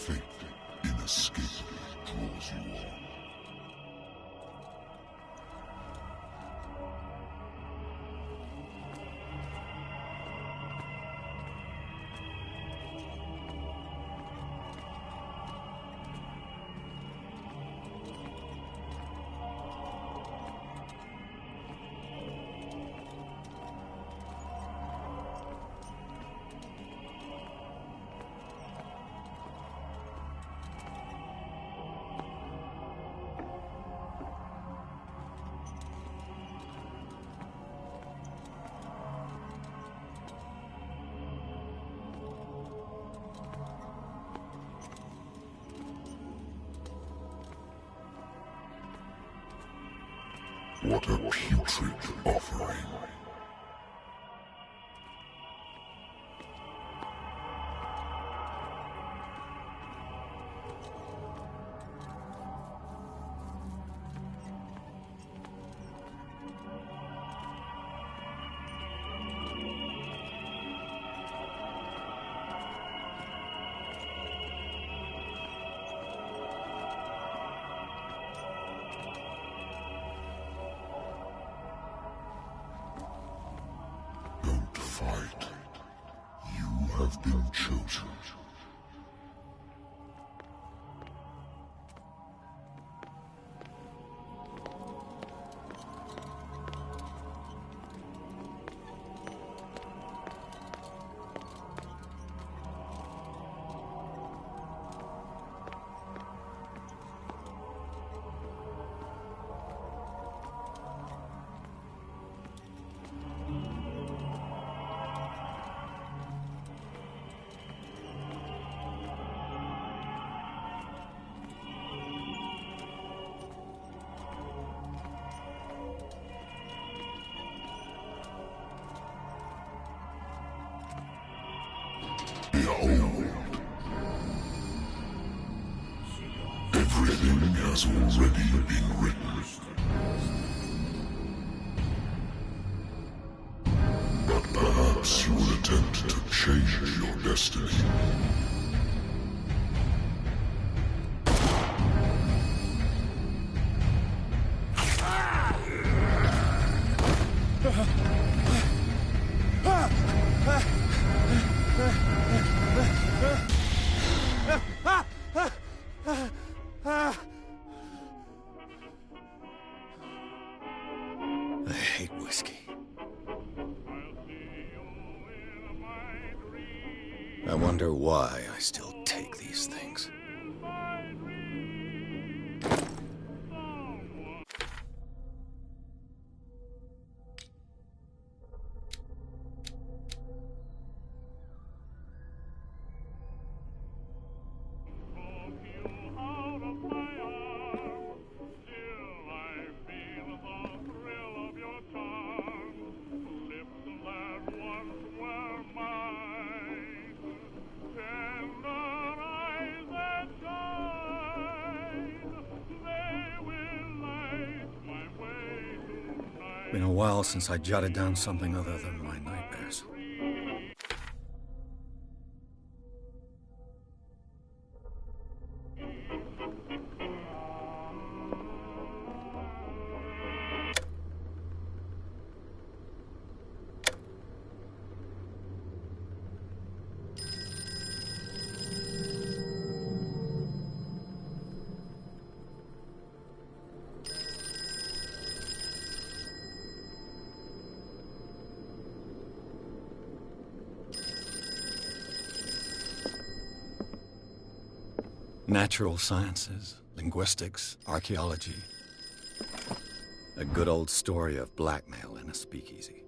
Fate inescapably draws you on. What a putrid offering. Fight. You have been chosen. Behold. Everything has already been written. But perhaps you will attempt to change your destiny. I hate whiskey. I wonder why I still take these things. Been a while since I jotted down something other than my nightmares. Natural sciences, linguistics, archaeology. A good old story of blackmail in a speakeasy.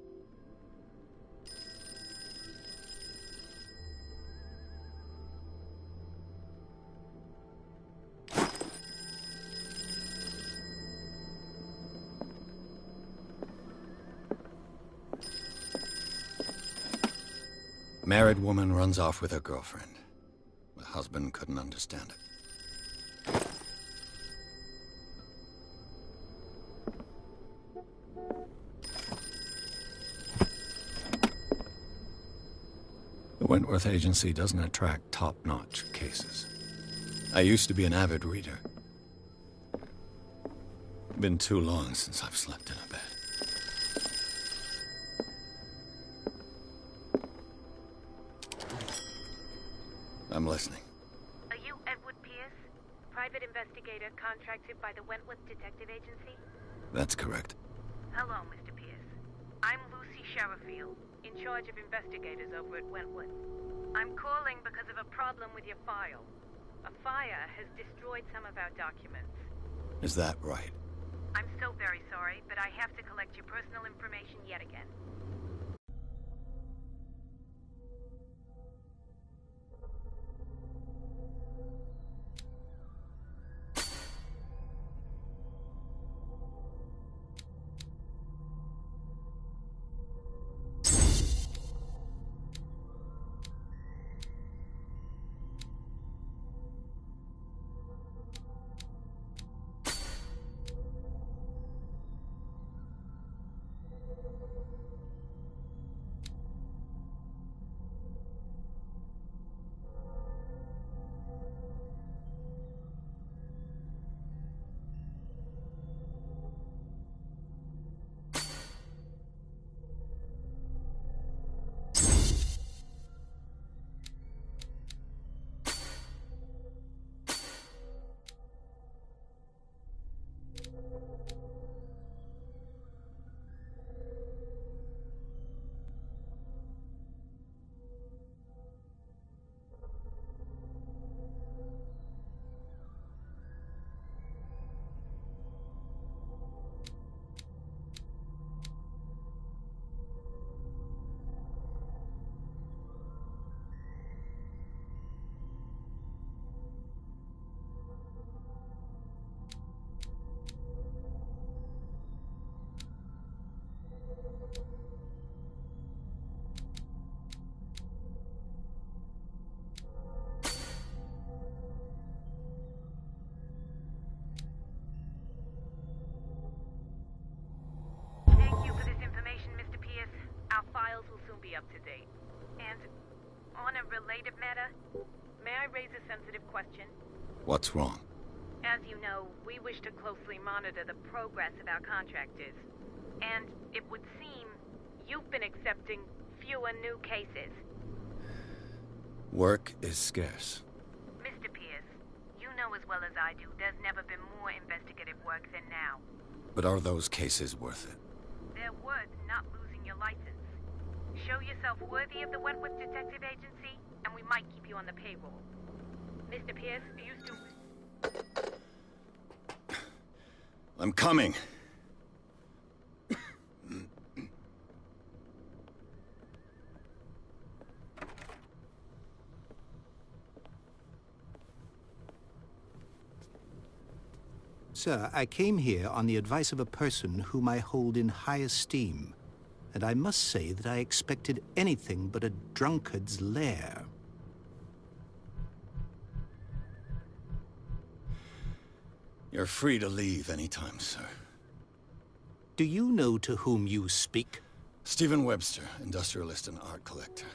Married woman runs off with her girlfriend. The husband couldn't understand it. The Wentworth Agency doesn't attract top-notch cases. I used to be an avid reader. Been too long since I've slept in a bed. I'm listening. Are you Edward Pierce? Private investigator contracted by the Wentworth Detective Agency? That's correct. Hello, Mr. Pierce. I'm Lucy Sherifield, in charge of investigators over at Wentworth. I'm calling because of a problem with your file. A fire has destroyed some of our documents. Is that right? I'm so very sorry, but I have to collect your personal information yet again. Thank you for this information, Mr. Pierce. Our files will soon be up to date. And on a related matter, may I raise a sensitive question? What's wrong? As you know, we wish to closely monitor the progress of our contractors. And it would seem you've been accepting fewer new cases. Work is scarce. Mr. Pierce, you know as well as I do there's never been more investigative work than now. But are those cases worth it? They're worth not losing your license. Show yourself worthy of the Wentworth Detective Agency, and we might keep you on the payroll. Mr. Pierce, are you still... I'm coming. Sir, I came here on the advice of a person whom I hold in high esteem, and I must say that I expected anything but a drunkard's lair. You're free to leave anytime, sir. Do you know to whom you speak? Stephen Webster, industrialist and art collector.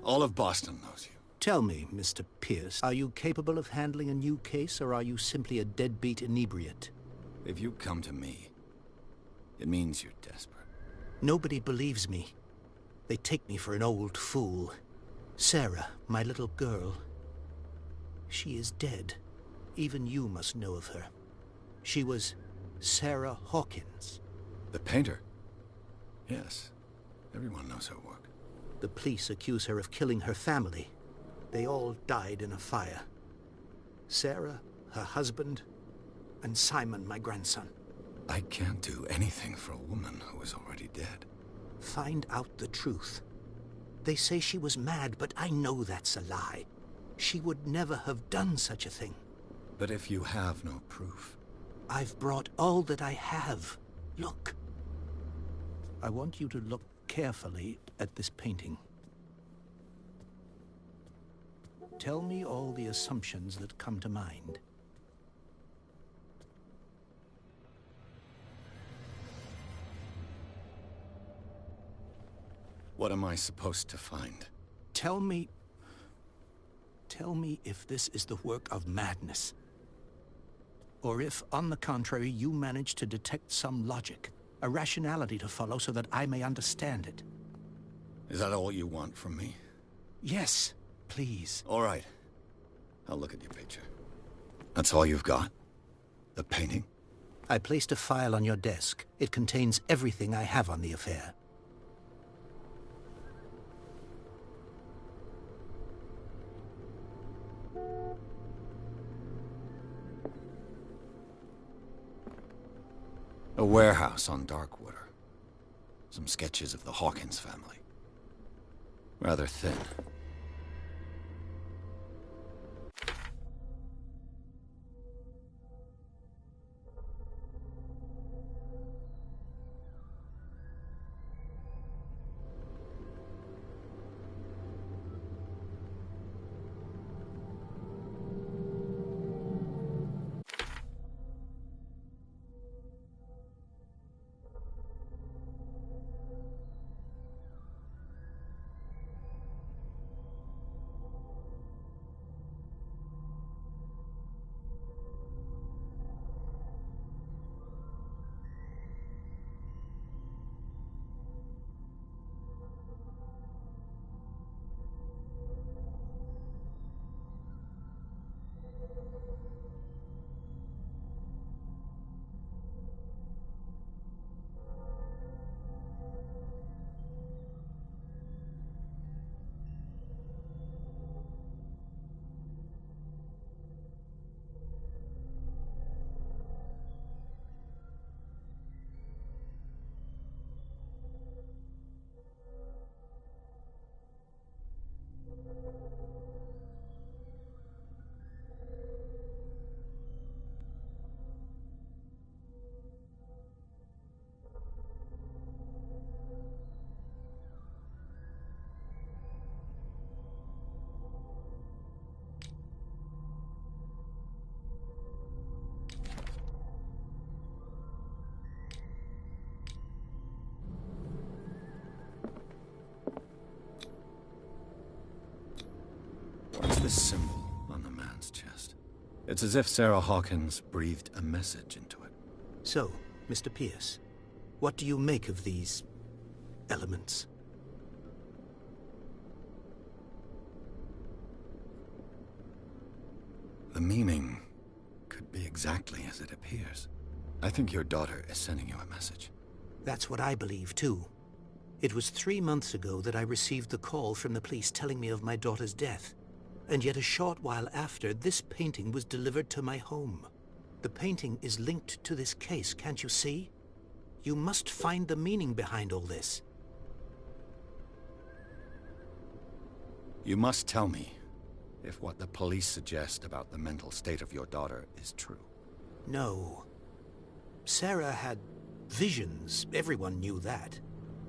All of Boston knows you. Tell me, Mr. Pierce, are you capable of handling a new case, or are you simply a deadbeat inebriate? If you come to me, it means you're desperate. Nobody believes me. They take me for an old fool. Sarah, my little girl, she is dead. Even you must know of her. She was Sarah Hawkins. The painter? Yes. Everyone knows her work. The police accuse her of killing her family. They all died in a fire. Sarah, her husband, and Simon, my grandson. I can't do anything for a woman who is already dead. Find out the truth. They say she was mad, but I know that's a lie. She would never have done such a thing. But if you have no proof... I've brought all that I have. Look. I want you to look carefully at this painting. Tell me all the assumptions that come to mind. What am I supposed to find? Tell me... Tell me if this is the work of madness. Or if, on the contrary, you manage to detect some logic, a rationality to follow so that I may understand it. Is that all you want from me? Yes, please. All right. I'll look at your picture. That's all you've got? The painting? I placed a file on your desk. It contains everything I have on the affair. A warehouse on Darkwater. Some sketches of the Hawkins family. Rather thin. What's this symbol on the man's chest? It's as if Sarah Hawkins breathed a message into it. So, Mr. Pierce, what do you make of these elements? The meaning could be exactly as it appears. I think your daughter is sending you a message. That's what I believe, too. It was 3 months ago that I received the call from the police telling me of my daughter's death. And yet a short while after, this painting was delivered to my home. The painting is linked to this case, can't you see? You must find the meaning behind all this. You must tell me if what the police suggest about the mental state of your daughter is true. No. Sarah had visions. Everyone knew that.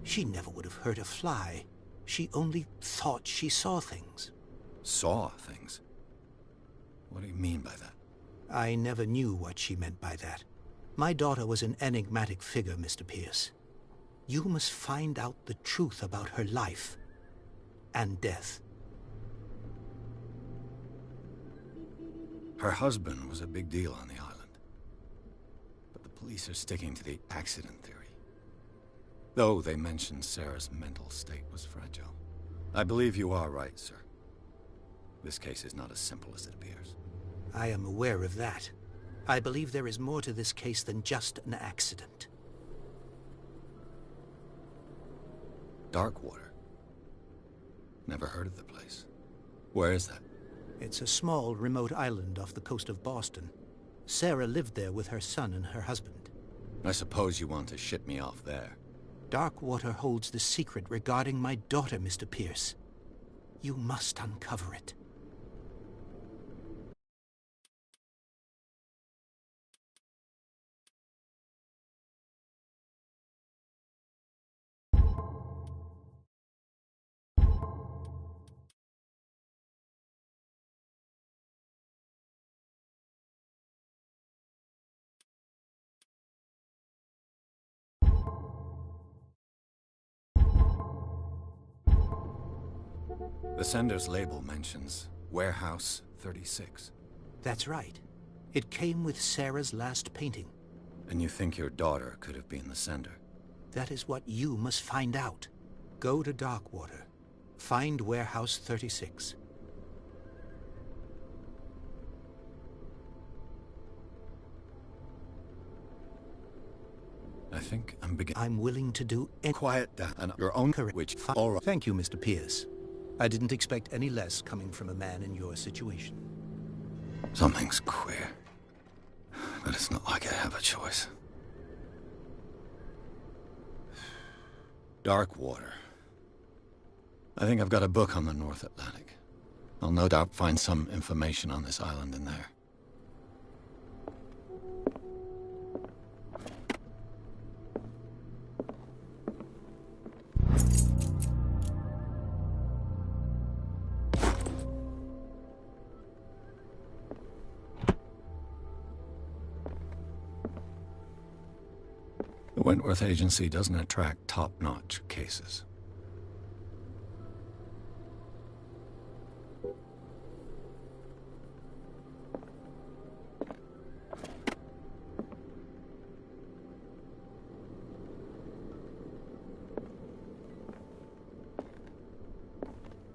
She never would have hurt a fly. She only thought she saw things. Saw things? What do you mean by that? I never knew what she meant by that. My daughter was an enigmatic figure, Mr. Pierce. You must find out the truth about her life and death. Her husband was a big deal on the island. But the police are sticking to the accident theory. Though they mentioned Sarah's mental state was fragile. I believe you are right, sir. This case is not as simple as it appears. I am aware of that. I believe there is more to this case than just an accident. Darkwater? Never heard of the place. Where is that? It's a small, remote island off the coast of Boston. Sarah lived there with her son and her husband. I suppose you want to ship me off there. Darkwater holds the secret regarding my daughter, Mr. Pierce. You must uncover it. The sender's label mentions Warehouse 36. That's right. It came with Sarah's last painting. And you think your daughter could have been the sender? That is what you must find out. Go to Darkwater. Find Warehouse 36. I think I'm beginning. I'm willing to do any— Quiet down. And your own Correct. which. All right. Thank you, Mr. Pierce. I didn't expect any less coming from a man in your situation. Something's queer. But it's not like I have a choice. Dark water. I think I've got a book on the North Atlantic. I'll no doubt find some information on this island in there. The Wentworth Agency doesn't attract top-notch cases.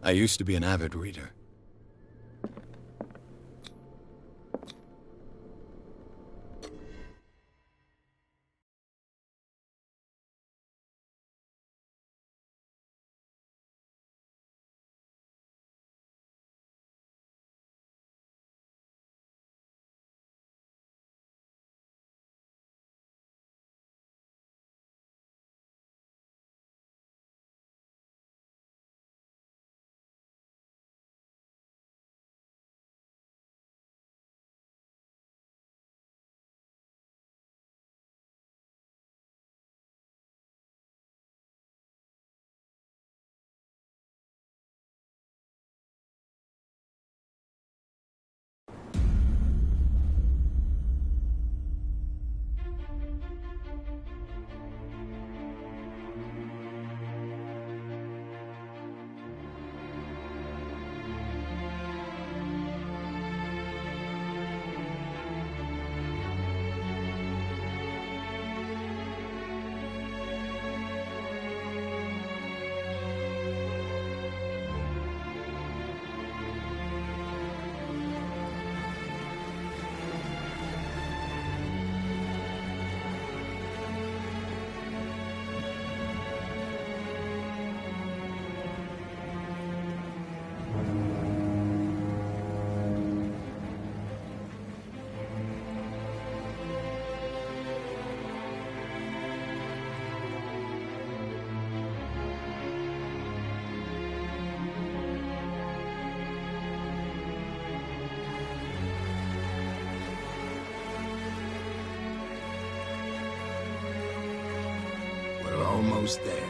I used to be an avid reader. Almost there.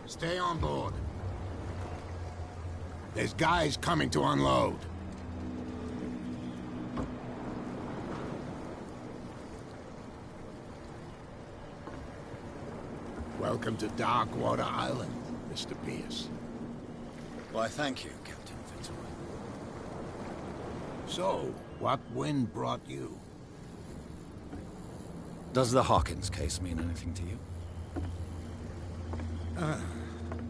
Stay on board. There's guys coming to unload. Welcome to Darkwater Island, Mr. Pierce. Why, thank you, Captain Fitzroy. So, what wind brought you? Does the Hawkins case mean anything to you?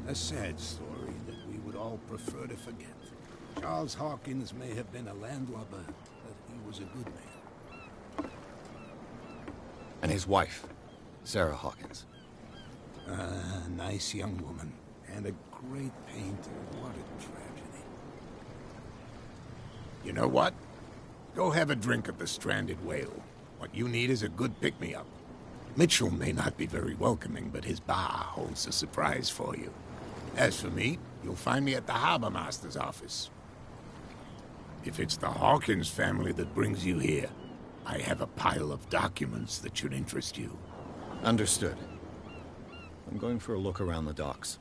A sad story that we would all prefer to forget. Charles Hawkins may have been a landlubber, but he was a good man. And his wife, Sarah Hawkins. Nice young woman. And a great painter. What a tragedy. You know what? Go have a drink at the Stranded Whale. What you need is a good pick-me-up. Mitchell may not be very welcoming, but his bar holds a surprise for you. As for me, you'll find me at the Harbor Master's office. If it's the Hawkins family that brings you here, I have a pile of documents that should interest you. Understood. I'm going for a look around the docks.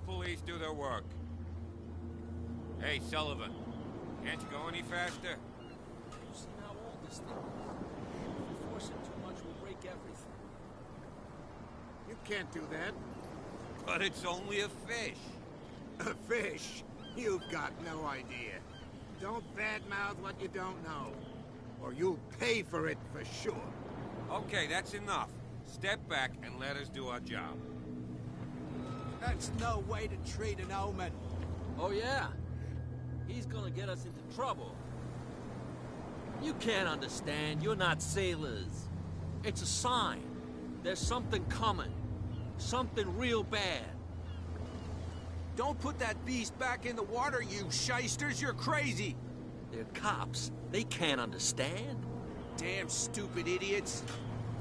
Police do their work. Hey, Sullivan, can't you go any faster? You see how old this thing is? If we force it too much, we'll break everything. You can't do that. But it's only a fish. A fish? You've got no idea. Don't badmouth what you don't know, or you'll pay for it for sure. Okay, that's enough. Step back and let us do our job. That's no way to treat an omen. Oh, yeah? He's gonna get us into trouble. You can't understand. You're not sailors. It's a sign. There's something coming. Something real bad. Don't put that beast back in the water, you shysters! You're crazy! They're cops. They can't understand. Damn stupid idiots!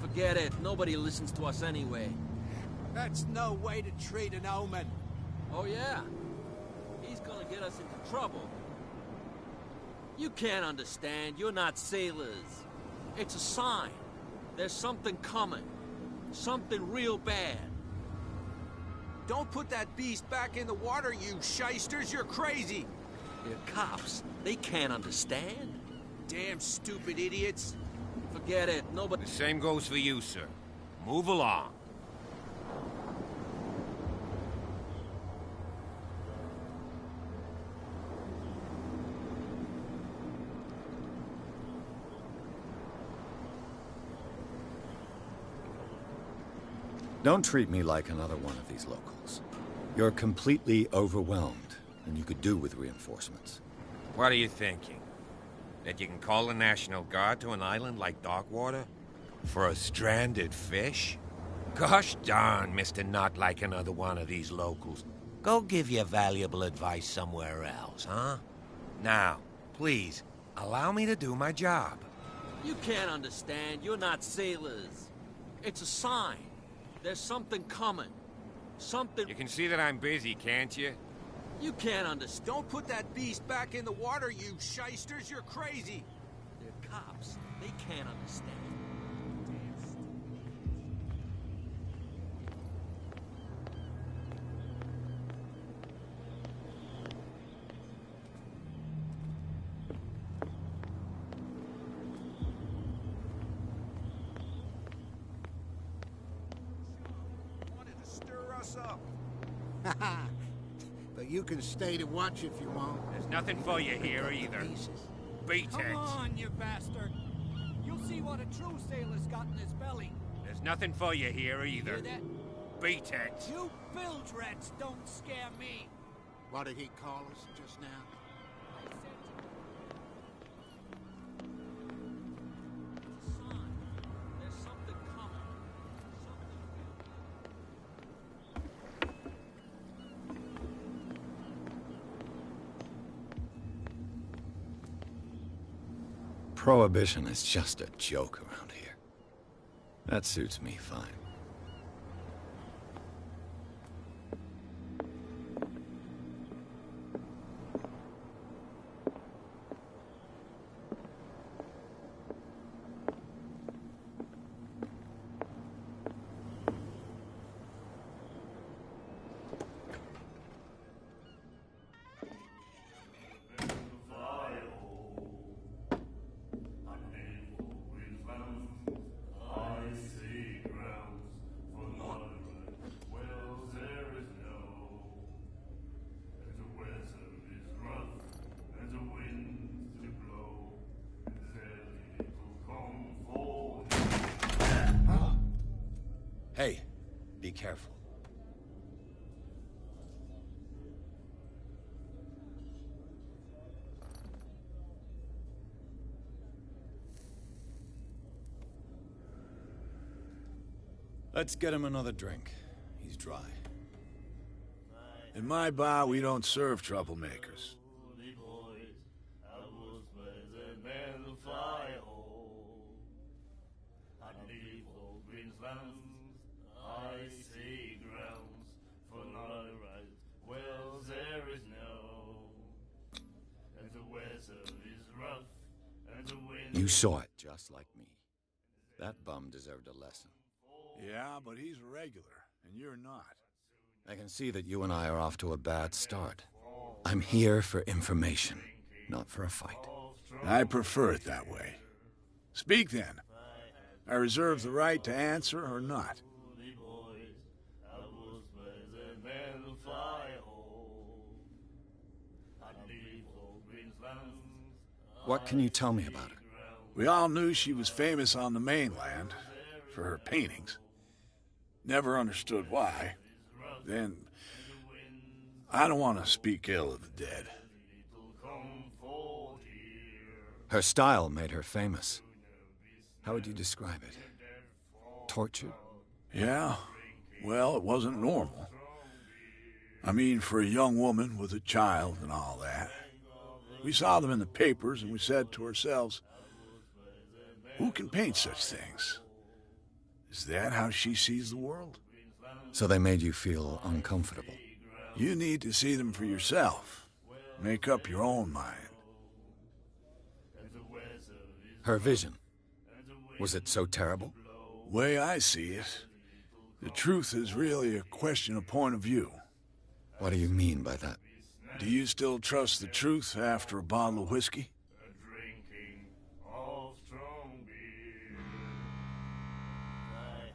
Forget it. Nobody listens to us anyway. That's no way to treat an omen. Oh, yeah? He's gonna get us into trouble. You can't understand. You're not sailors. It's a sign. There's something coming. Something real bad. Don't put that beast back in the water, you shysters! You're crazy! They're cops. They can't understand. Damn stupid idiots! Forget it. Nobody... The same goes for you, sir. Move along. Don't treat me like another one of these locals. You're completely overwhelmed, and you could do with reinforcements. What are you thinking? That you can call the National Guard to an island like Darkwater? For a stranded fish? Gosh darn, Mr. Not Like Another One of these locals. Go give your valuable advice somewhere else, huh? Now, please, allow me to do my job. You can't understand. You're not sailors. It's a sign. There's something coming. Something... You can see that I'm busy, can't you? You can't understand. Don't put that beast back in the water, you shysters! You're crazy! They're cops. They can't understand. But you can stay to watch if you want. There's nothing for you here either. Beat it. Come on, you bastard! You'll see what a true sailor's got in his belly. There's nothing for you here either. Hear that? Beat it. You bilge rats don't scare me. What did he call us just now? There's something coming. Prohibition is just a joke around here. That suits me fine. Hey, be careful. Let's get him another drink. He's dry. In my bar, we don't serve troublemakers. You saw it just like me. That bum deserved a lesson. Yeah, but he's a regular, and you're not. I can see that you and I are off to a bad start. I'm here for information, not for a fight. I prefer it that way. Speak then. I reserve the right to answer or not. What can you tell me about her? We all knew she was famous on the mainland for her paintings. Never understood why. Then, I don't want to speak ill of the dead. Her style made her famous. How would you describe it? Tortured? Yeah, well, it wasn't normal. I mean, for a young woman with a child and all that. We saw them in the papers and we said to ourselves, who can paint such things? Is that how she sees the world? So they made you feel uncomfortable? You need to see them for yourself. Make up your own mind. Her vision, was it so terrible? Way I see it, the truth is really a question of point of view. What do you mean by that? Do you still trust the truth after a bottle of whiskey?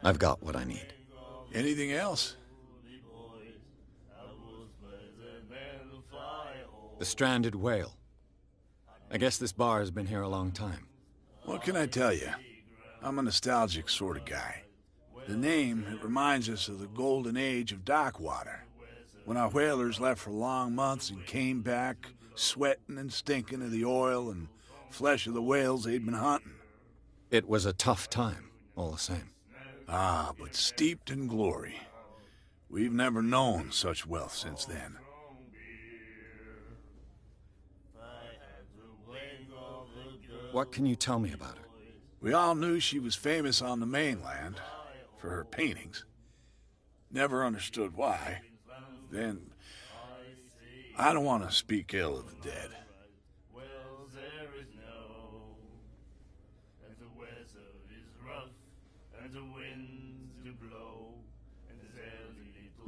I've got what I need. Anything else? The stranded whale. I guess this bar has been here a long time. What can I tell you? I'm a nostalgic sort of guy. The name, it reminds us of the golden age of dockwater, when our whalers left for long months and came back sweating and stinking of the oil and flesh of the whales they'd been hunting. It was a tough time, all the same. Ah, but steeped in glory. We've never known such wealth since then. What can you tell me about her? We all knew she was famous on the mainland for her paintings. Never understood why. Then, I don't want to speak ill of the dead.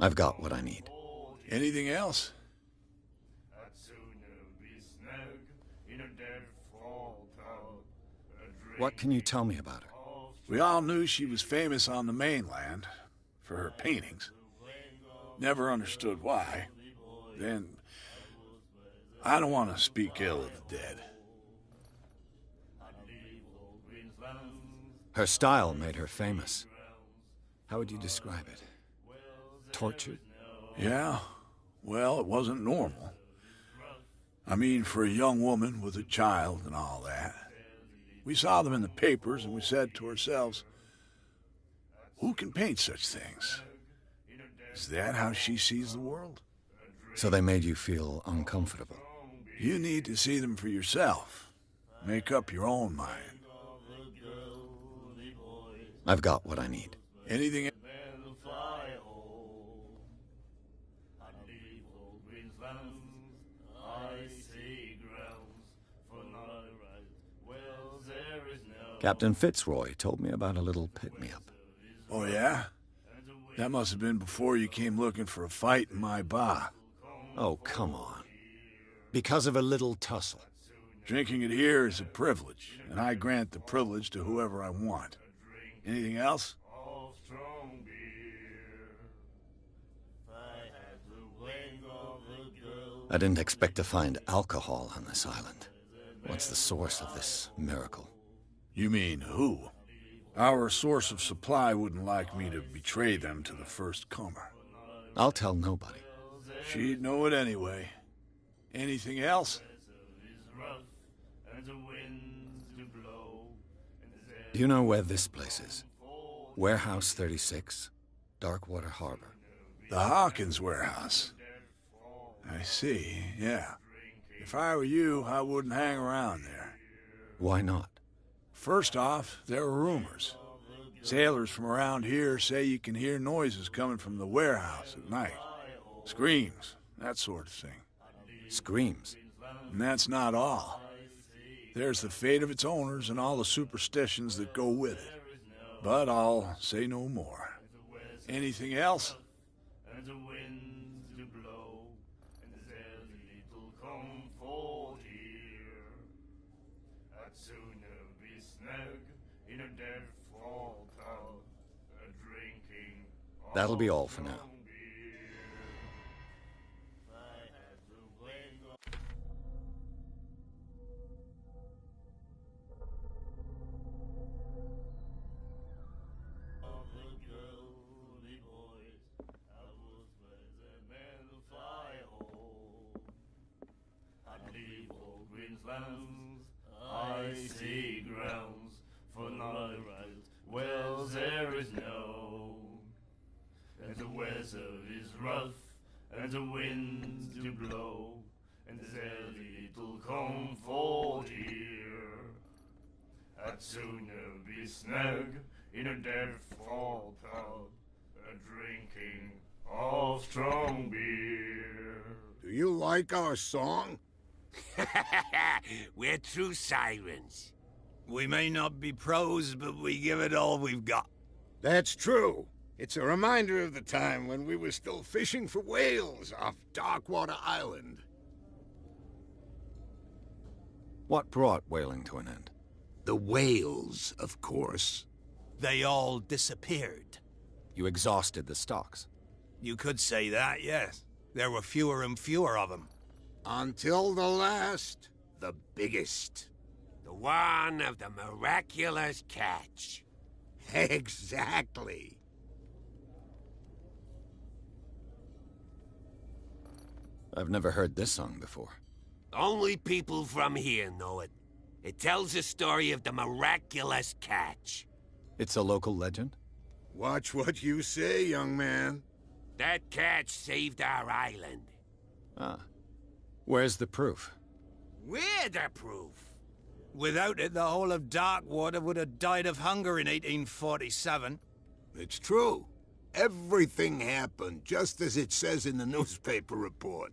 I've got what I need. Anything else? What can you tell me about her? We all knew she was famous on the mainland for her paintings. Never understood why. Then, I don't want to speak ill of the dead. Her style made her famous. How would you describe it? Tortured? Yeah, well, it wasn't normal. I mean, for a young woman with a child and all that. We saw them in the papers and we said to ourselves, who can paint such things? Is that how she sees the world? So they made you feel uncomfortable? You need to see them for yourself. Make up your own mind. I've got what I need. Anything? Captain Fitzroy told me about a little pick-me-up. Oh, yeah? That must have been before you came looking for a fight in my bar. Oh, come on. Because of a little tussle. Drinking it here is a privilege, and I grant the privilege to whoever I want. Anything else? I didn't expect to find alcohol on this island. What's the source of this miracle? You mean who? Our source of supply wouldn't like me to betray them to the first comer. I'll tell nobody. She'd know it anyway. Anything else? Do you know where this place is? Warehouse 36, Darkwater Harbor. The Hawkins warehouse. I see, yeah. If I were you, I wouldn't hang around there. Why not? First off, there are rumors. Sailors from around here say you can hear noises coming from the warehouse at night. Screams, that sort of thing. Screams? And that's not all. There's the fate of its owners and all the superstitions that go with it. But I'll say no more. Anything else? That'll be all for now. Icy grounds for night wells there is no, and the weather is rough, and the winds do blow, and there's little comfort here. I'd sooner be snug in a dead-fall pub, drinking of strong beer. Do you like our song? We're true sirens. We may not be pros, but we give it all we've got. That's true. It's a reminder of the time when we were still fishing for whales off Darkwater Island. What brought whaling to an end? The whales, of course. They all disappeared. You exhausted the stocks. You could say that, yes. There were fewer and fewer of them. Until the last, the biggest. The one of the miraculous catch. Exactly. I've never heard this song before. Only people from here know it. It tells the story of the miraculous catch. It's a local legend? Watch what you say, young man. That catch saved our island. Ah. Where's the proof? We're the proof. Without it, the whole of Darkwater would have died of hunger in 1847. It's true. Everything happened just as it says in the newspaper report.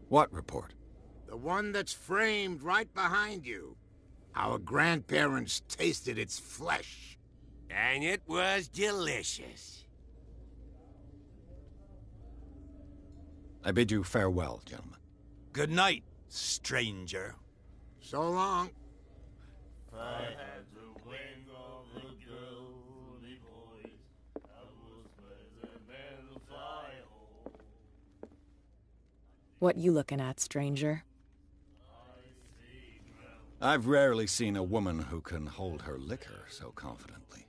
What report? The one that's framed right behind you. Our grandparents tasted its flesh. And it was delicious. I bid you farewell, gentlemen. Good night, stranger. So long. I had the wing of the girly voice. I was present in the fire hole. What you looking at, stranger? I've rarely seen a woman who can hold her liquor so confidently.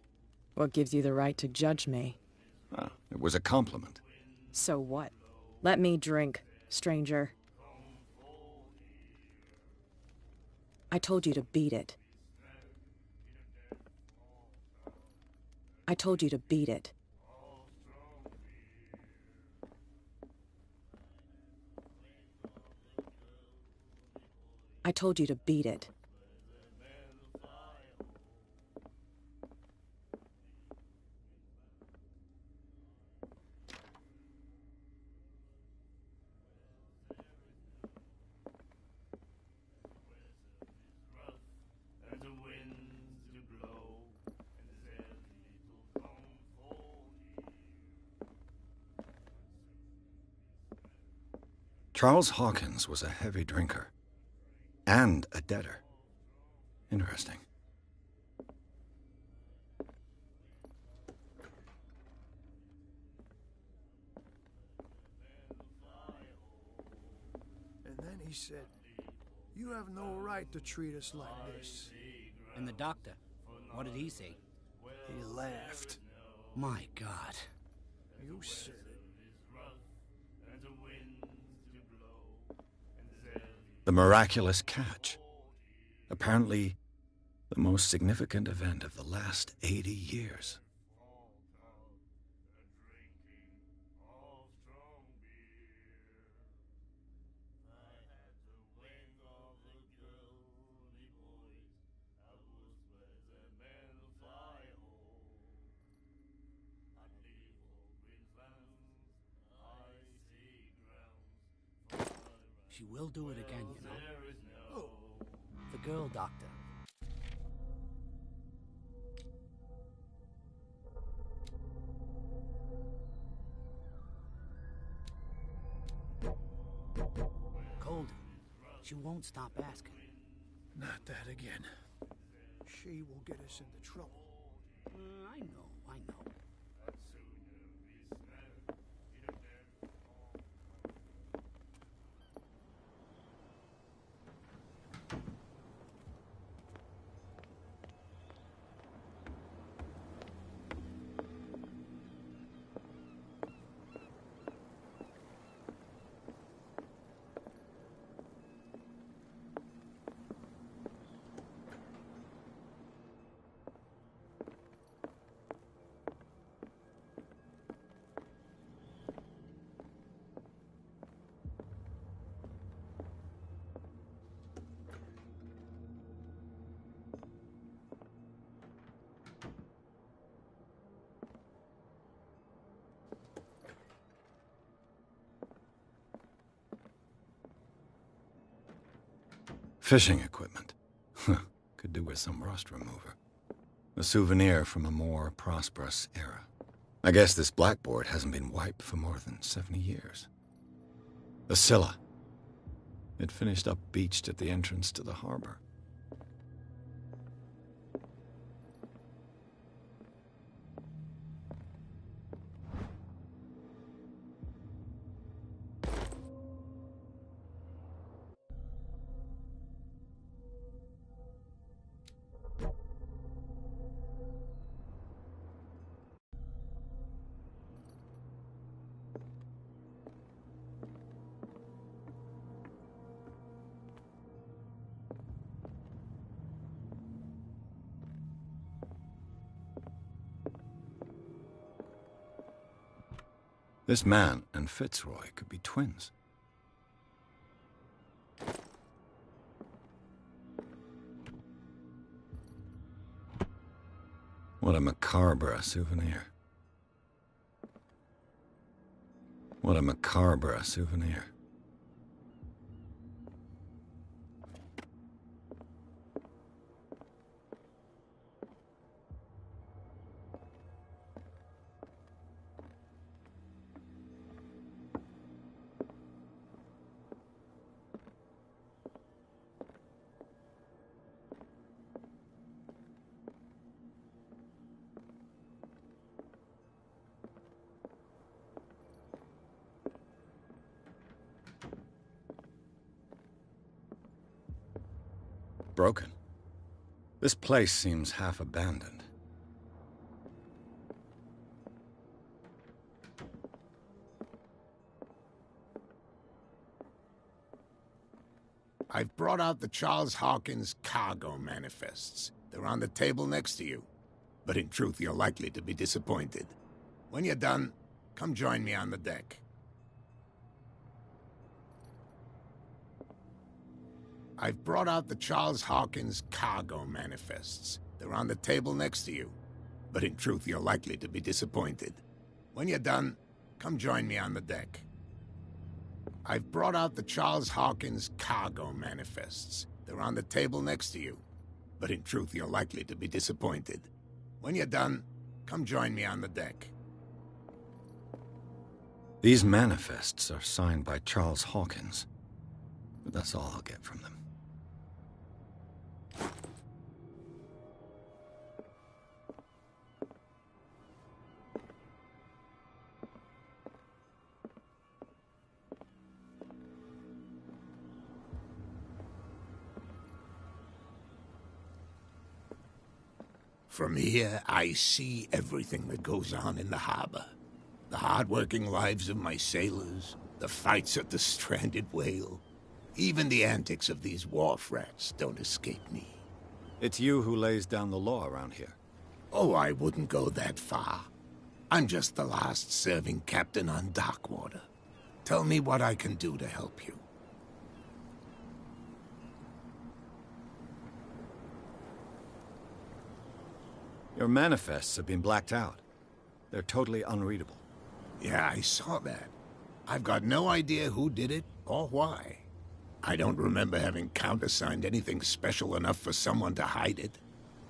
What gives you the right to judge me? Ah, it was a compliment. So what? Let me drink, stranger. I told you to beat it. I told you to beat it. I told you to beat it. Charles Hawkins was a heavy drinker. And a debtor. Interesting. And then he said, "You have no right to treat us like this." And the doctor, what did he say? He laughed. My God. You said it. The miraculous catch. Apparently, the most significant event of the last 80 years. She will do it again, you know. The girl doctor. Colden. She won't stop asking. Not that again. She will get us into trouble. I know. Fishing equipment. Could do with some rust remover. A souvenir from a more prosperous era. I guess this blackboard hasn't been wiped for more than 70 years. The Scylla. It finished up beached at the entrance to the harbor. This man and Fitzroy could be twins. What a macabre souvenir. What a macabre souvenir. Broken. This place seems half abandoned. I've brought out the Charles Hawkins cargo manifests. They're on the table next to you. But in truth, you're likely to be disappointed. When you're done, come join me on the deck. I've brought out the Charles Hawkins cargo manifests. They're on the table next to you. But in truth, you're likely to be disappointed. When you're done, come join me on the deck. I've brought out the Charles Hawkins cargo manifests. They're on the table next to you. But in truth, you're likely to be disappointed. When you're done, come join me on the deck. These manifests are signed by Charles Hawkins, but that's all I'll get from them. From here, I see everything that goes on in the harbor. The hard-working lives of my sailors, the fights at the stranded whale. Even the antics of these wharf rats don't escape me. It's you who lays down the law around here. Oh, I wouldn't go that far. I'm just the last serving captain on Darkwater. Tell me what I can do to help you. Your manifests have been blacked out. They're totally unreadable. Yeah, I saw that. I've got no idea who did it or why. I don't remember having countersigned anything special enough for someone to hide it.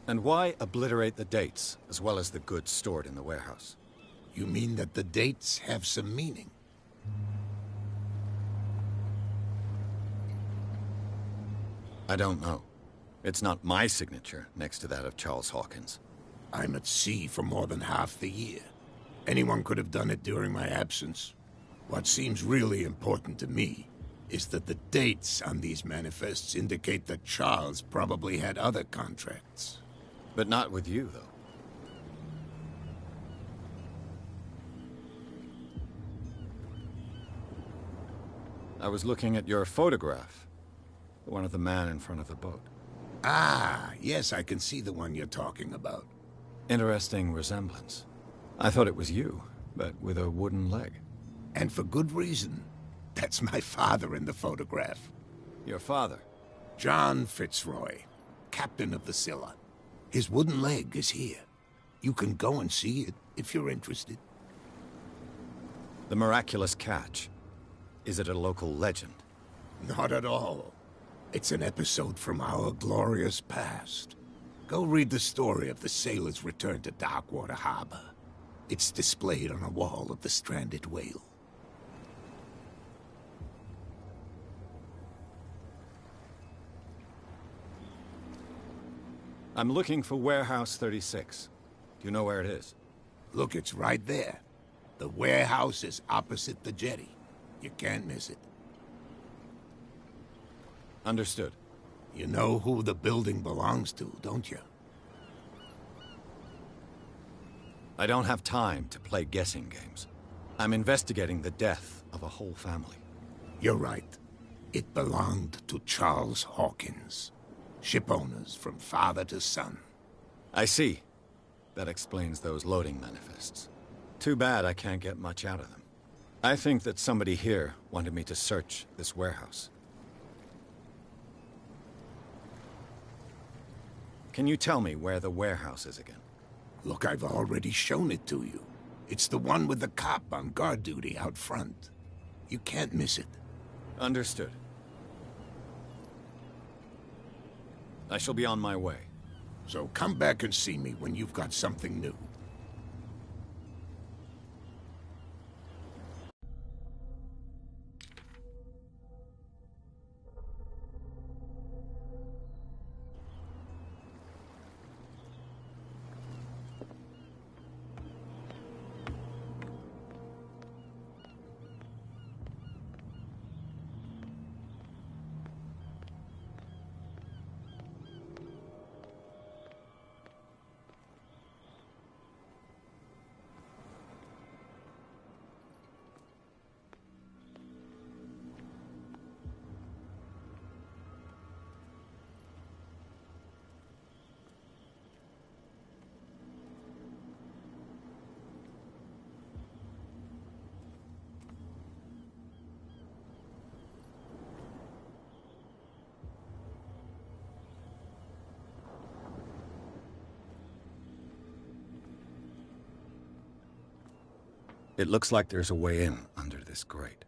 And why obliterate the dates, as well as the goods stored in the warehouse? You mean that the dates have some meaning? I don't know. It's not my signature next to that of Charles Hawkins. I'm at sea for more than half the year. Anyone could have done it during my absence. What seems really important to me is that the dates on these manifests indicate that Charles probably had other contracts. But not with you, though. I was looking at your photograph. The one of the man in front of the boat. Ah, yes, I can see the one you're talking about. Interesting resemblance. I thought it was you, but with a wooden leg. And for good reason. That's my father in the photograph. Your father? John Fitzroy, captain of the Scylla. His wooden leg is here. You can go and see it if you're interested. The miraculous catch. Is it a local legend? Not at all. It's an episode from our glorious past. Go read the story of the sailor's return to Darkwater Harbor. It's displayed on a wall of the stranded whale. I'm looking for Warehouse 36. Do you know where it is? Look, it's right there. The warehouse is opposite the jetty. You can't miss it. Understood. You know who the building belongs to, don't you? I don't have time to play guessing games. I'm investigating the death of a whole family. You're right. It belonged to Charles Hawkins. Ship owners from father to son. I see. That explains those loading manifests. Too bad I can't get much out of them. I think that somebody here wanted me to search this warehouse. Can you tell me where the warehouse is again? Look, I've already shown it to you. It's the one with the cop on guard duty out front. You can't miss it. Understood. I shall be on my way. So come back and see me when you've got something new. It looks like there's a way in under this grate.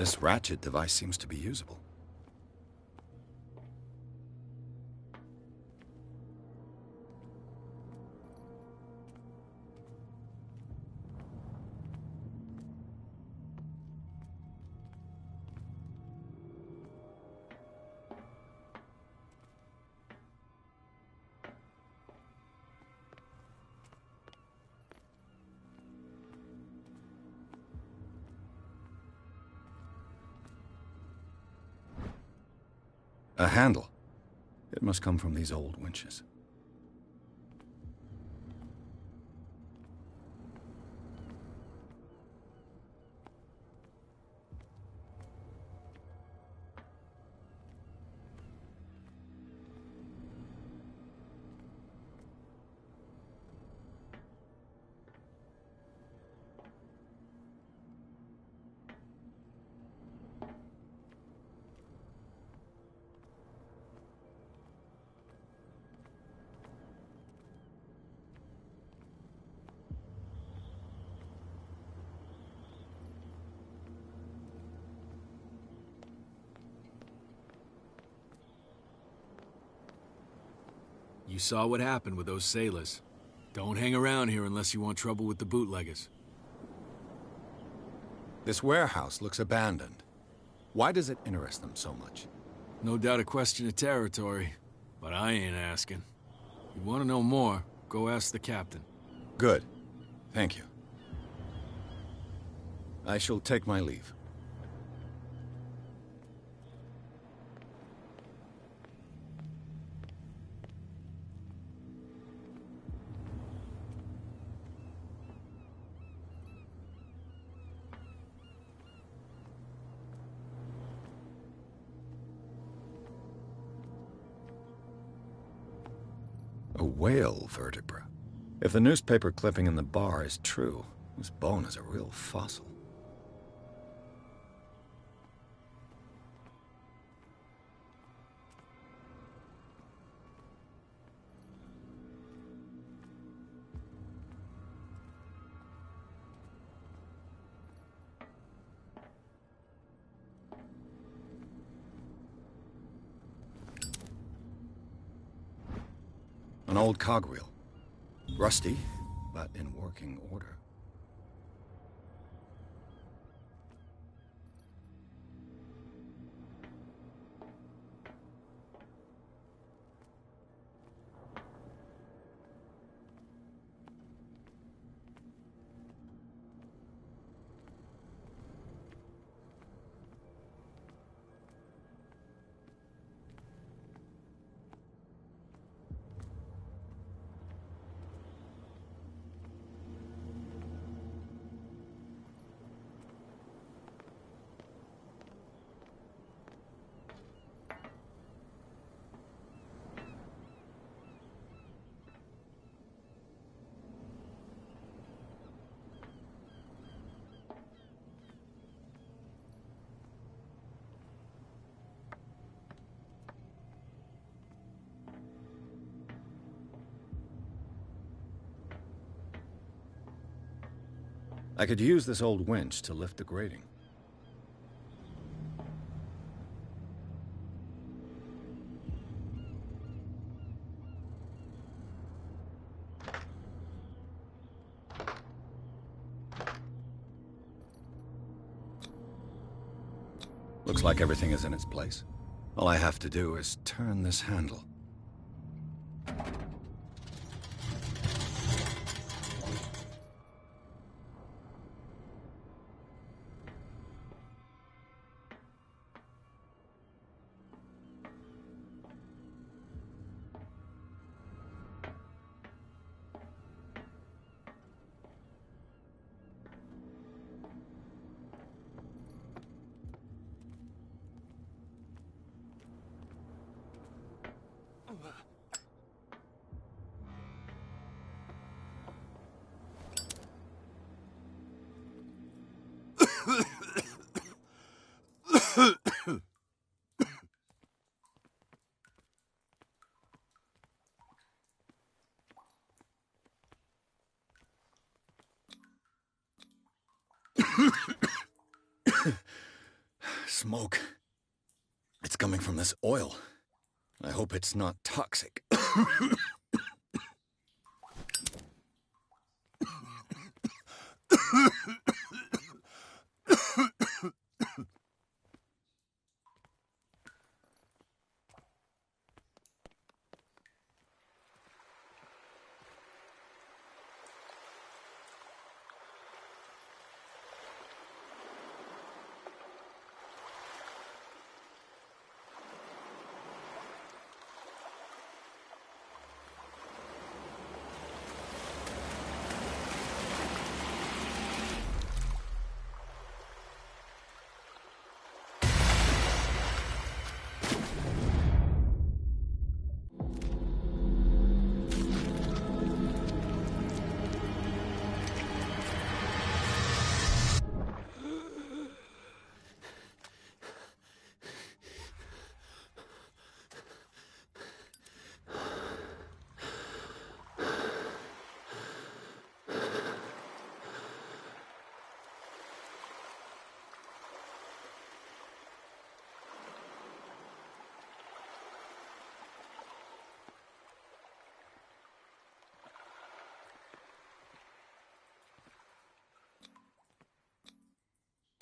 This ratchet device seems to be usable. A handle. It must come from these old winches. You saw what happened with those sailors. Don't hang around here unless you want trouble with the bootleggers. This warehouse looks abandoned. Why does it interest them so much? No doubt a question of territory, but I ain't asking. You want to know more, go ask the captain. Good. Thank you. I shall take my leave. A whale vertebra. If the newspaper clipping in the bar is true, this bone is a real fossil. An old cogwheel. Rusty, but in working order. I could use this old winch to lift the grating. Looks like everything is in its place. All I have to do is turn this handle. smoke. It's coming from this oil. I hope it's not toxic.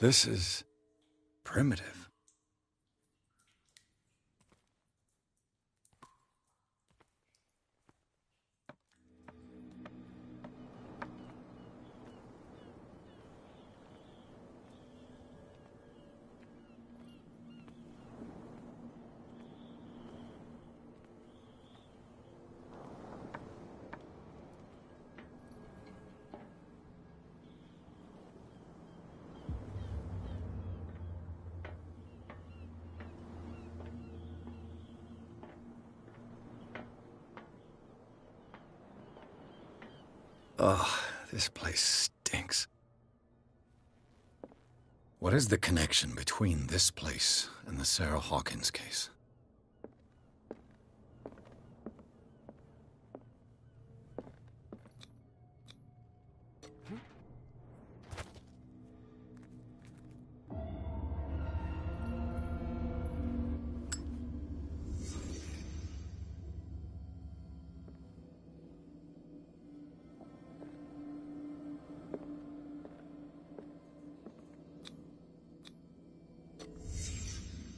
This is primitive. Ugh, this place stinks. What is the connection between this place and the Sarah Hawkins case?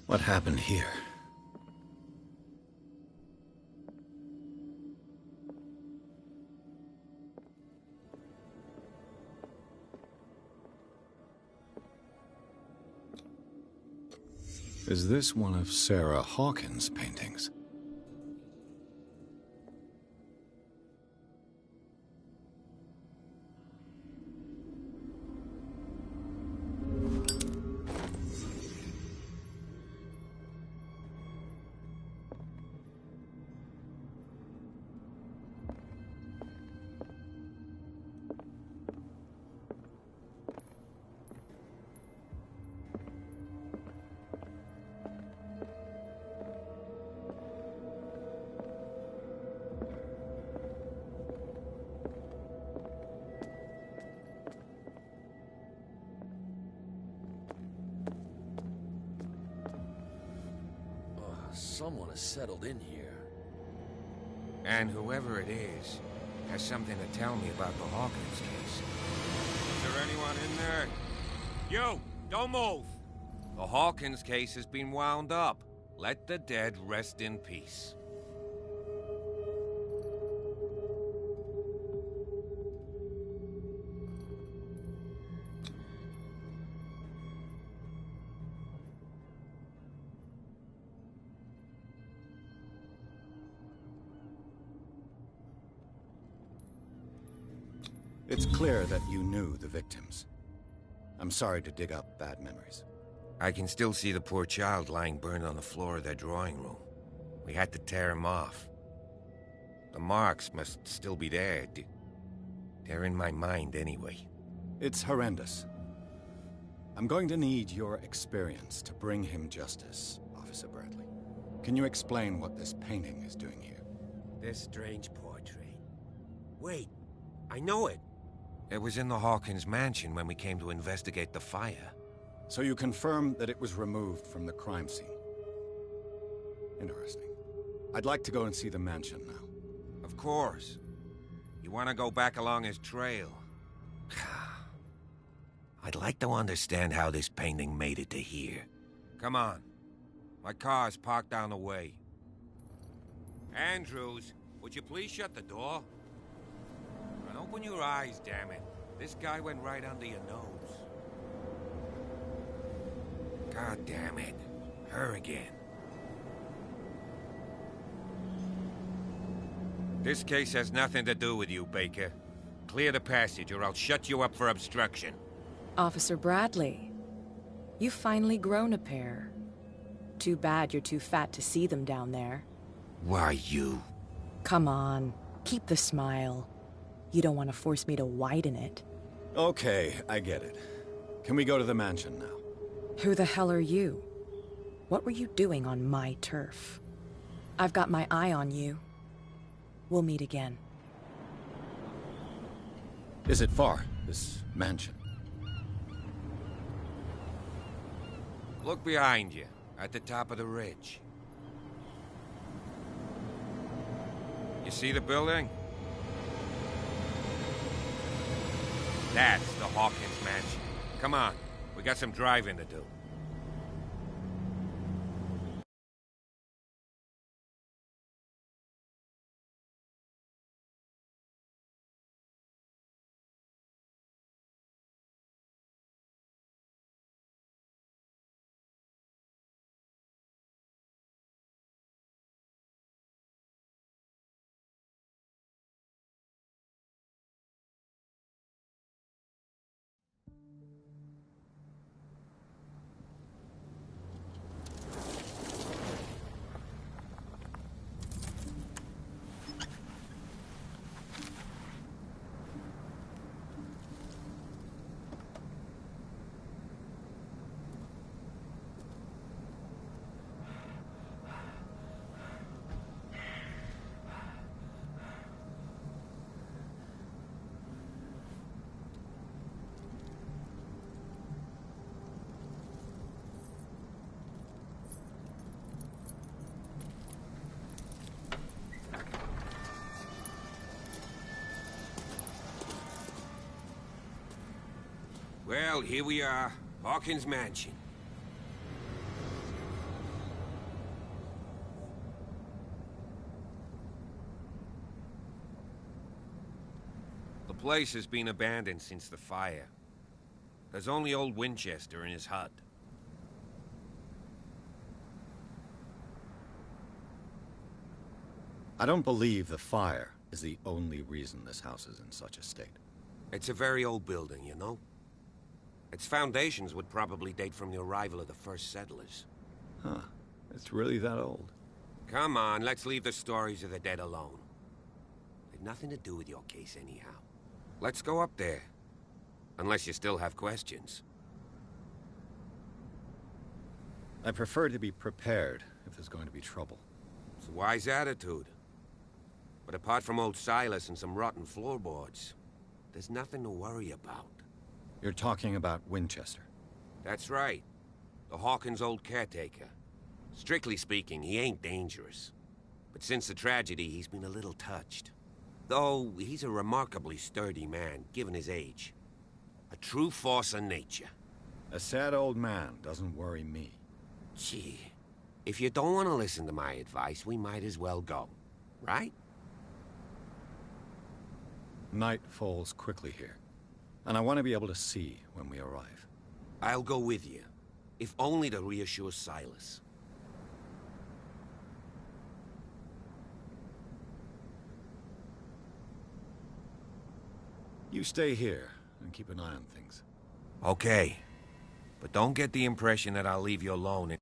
What happened here? Is this one of Sarah Hawkins' paintings? Someone has settled in here. And whoever it is has something to tell me about the Hawkins case. Is there anyone in there? You! Don't move! The Hawkins case has been wound up. Let the dead rest in peace. It's clear that you knew the victims. I'm sorry to dig up bad memories. I can still see the poor child lying burned on the floor of their drawing room. We had to tear him off. The marks must still be there. They're in my mind anyway. It's horrendous. I'm going to need your experience to bring him justice, Officer Bradley. Can you explain what this painting is doing here? This strange portrait. Wait, I know it. It was in the Hawkins mansion when we came to investigate the fire. So you confirm that it was removed from the crime scene. Interesting. I'd like to go and see the mansion now. Of course. You want to go back along his trail? I'd like to understand how this painting made it to here. Come on. My car's parked down the way. Andrews, would you please shut the door? And open your eyes, damn it. This guy went right under your nose. God damn it. Her again. This case has nothing to do with you, Baker. Clear the passage or I'll shut you up for obstruction. Officer Bradley, you've finally grown a pair. Too bad you're too fat to see them down there. Why, you... Come on, keep the smile. You don't want to force me to widen it. Okay, I get it. Can we go to the mansion now? Who the hell are you? What were you doing on my turf? I've got my eye on you. We'll meet again. Is it far, this mansion? Look behind you, at the top of the ridge. You see the building? That's the Hawkins mansion. Come on, we got some driving to do. Well, here we are. Hawkins Mansion. The place has been abandoned since the fire. There's only old Winchester in his hut. I don't believe the fire is the only reason this house is in such a state. It's a very old building, you know? Its foundations would probably date from the arrival of the first settlers. Huh. It's really that old. Come on, let's leave the stories of the dead alone. They've nothing to do with your case anyhow. Let's go up there. Unless you still have questions. I prefer to be prepared if there's going to be trouble. It's a wise attitude. But apart from old Silas and some rotten floorboards, there's nothing to worry about. You're talking about Winchester? That's right. The Hawkins' old caretaker. Strictly speaking, he ain't dangerous. But since the tragedy, he's been a little touched. Though, he's a remarkably sturdy man, given his age. A true force of nature. A sad old man doesn't worry me. Gee, if you don't want to listen to my advice, we might as well go. Right? Night falls quickly here. And I want to be able to see when we arrive. I'll go with you, if only to reassure Silas. You stay here and keep an eye on things. Okay. But don't get the impression that I'll leave you alone.